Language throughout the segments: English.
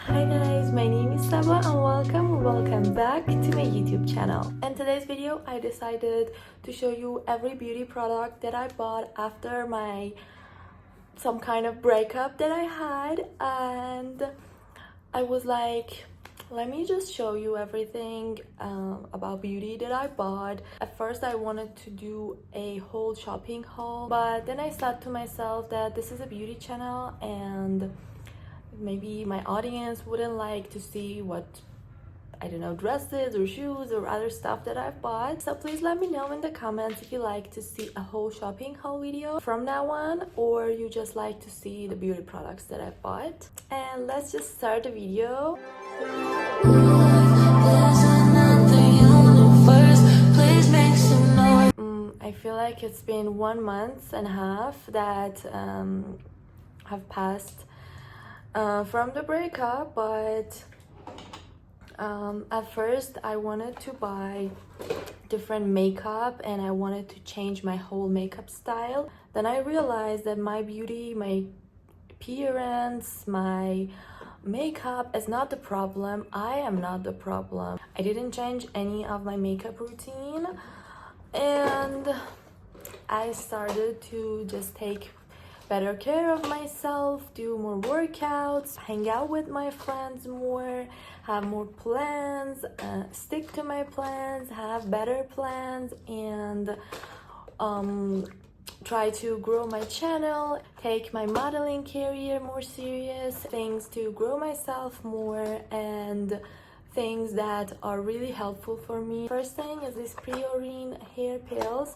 Hi guys, my name is Saba and welcome back to my YouTube channel. In today's video, I decided to show you every beauty product that I bought after some kind of breakup that I had, and I was like, let me just show you everything about beauty that I bought. At first I wanted to do a whole shopping haul, but then I thought to myself that this is a beauty channel and maybe my audience wouldn't like to see what, I don't know, dresses or shoes or other stuff that I've bought. So please let me know in the comments if you like to see a whole shopping haul video from now on, or you just like to see the beauty products that I've bought. And let's just start the video. I feel like it's been 1.5 months that have passed from the breakup, but at first I wanted to buy different makeup and I wanted to change my whole makeup style. Then I realized that my beauty, my appearance, my makeup is not the problem. I am not the problem. I didn't change any of my makeup routine, and I started to just take better care of myself, do more workouts, hang out with my friends more, have more plans, stick to my plans, have better plans, and try to grow my channel, take my modeling career more serious, things to grow myself more, and things that are really helpful for me. First thing is this pre-urine hair pills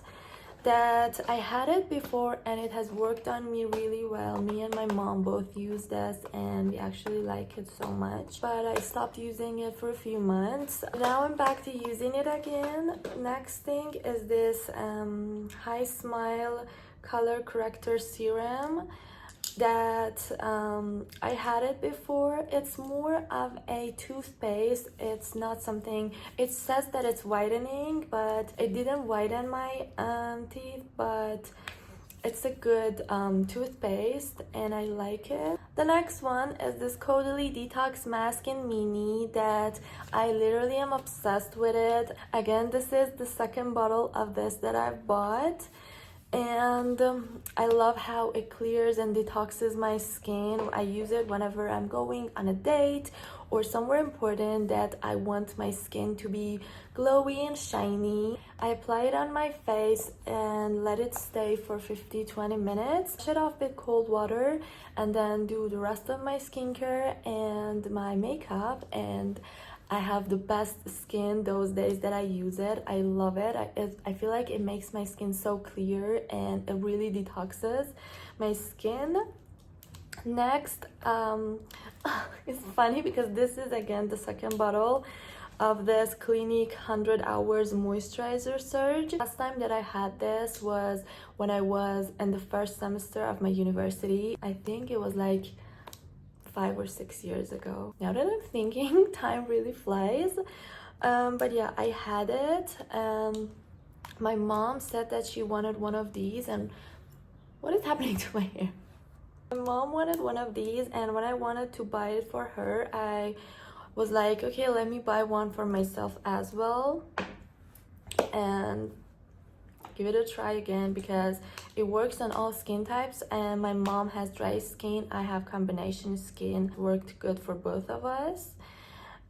that I had it before and it has worked on me really well. Me and my mom both use this and we actually like it so much, but I stopped using it for a few months. Now I'm back to using it again. Next thing is this High Smile color corrector serum that I had it before. It's more of a toothpaste. It's not something, it says that it's whitening, but it didn't whiten my teeth, but it's a good toothpaste and I like it. The next one is this Caudalie Detox Mask in Mini that I literally am obsessed with it. Again, this is the second bottle of this that I've bought, and I love how it clears and detoxes my skin. I use it whenever I'm going on a date or somewhere important that I want my skin to be glowy and shiny. I apply it on my face and let it stay for 50-20 minutes. Wash it off with cold water and then do the rest of my skincare and my makeup, and I have the best skin those days that I use it. I love it. I feel like it makes my skin so clear and it really detoxes my skin. Next, it's funny because this is again the second bottle of this Clinique 100 Hours Moisturizer Surge. Last time that I had this was when I was in the first semester of my university. I think it was like 5 or 6 years ago. Now that I'm thinking, time really flies. But yeah, I had it. My mom said that she wanted one of these, and what is happening to my hair? My mom wanted one of these, and when I wanted to buy it for her, I was like, okay, let me buy one for myself as well and give it a try again because it works on all skin types, and my mom has dry skin, I have combination skin. It worked good for both of us.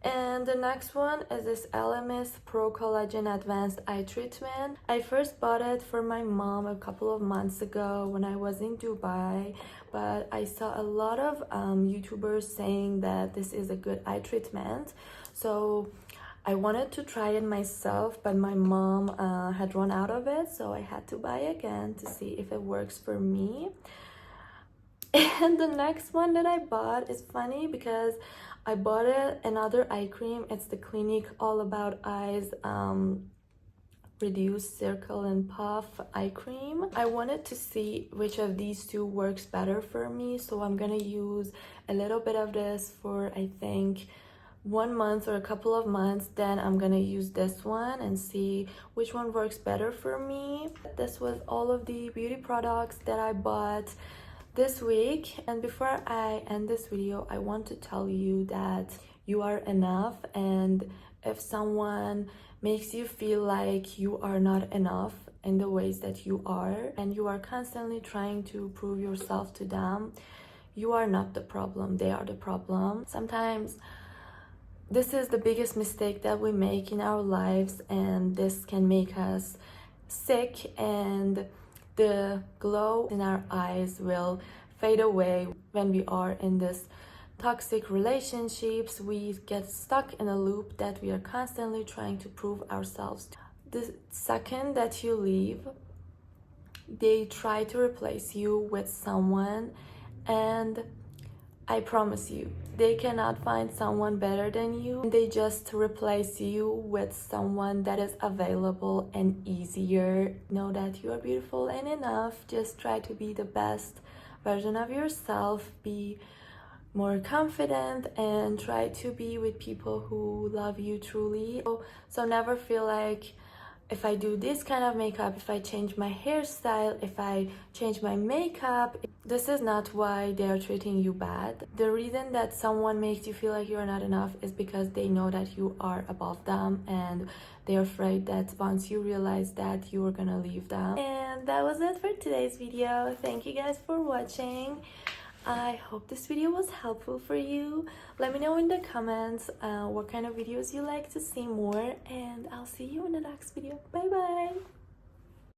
And the next one is this LMS Pro Collagen Advanced Eye Treatment. I first bought it for my mom a couple of months ago when I was in Dubai, but I saw a lot of YouTubers saying that this is a good eye treatment, so I wanted to try it myself, but my mom had run out of it, so I had to buy again to see if it works for me. And the next one that I bought is funny because I bought another eye cream. It's the Clinique All About Eyes Reduce Circle and Puff eye cream. I wanted to see which of these two works better for me, so I'm gonna use a little bit of this for, I think, 1 month or a couple of months. Then I'm gonna use this one and see which one works better for me. This was all of the beauty products that I bought this week. And before I end this video, I want to tell you that you are enough, and if someone makes you feel like you are not enough in the ways that you are, and you are constantly trying to prove yourself to them, you are not the problem, they are the problem. Sometimes this is the biggest mistake that we make in our lives, and this can make us sick, and the glow in our eyes will fade away when we are in this toxic relationships. We get stuck in a loop that we are constantly trying to prove ourselves to. The second that you leave, they try to replace you with someone, and I promise you, they cannot find someone better than you. They just replace you with someone that is available and easier. Know that you are beautiful and enough. Just try to be the best version of yourself. Be more confident and try to be with people who love you truly. So never feel like, if I do this kind of makeup, if I change my hairstyle, if I change my makeup, this is not why they are treating you bad. The reason that someone makes you feel like you're not enough is because they know that you are above them, and they're afraid that once you realize that, you're gonna leave them. And that was it for today's video. Thank you guys for watching. I hope this video was helpful for you. Let me know in the comments what kind of videos you like to see more, and I'll see you in the next video. Bye bye.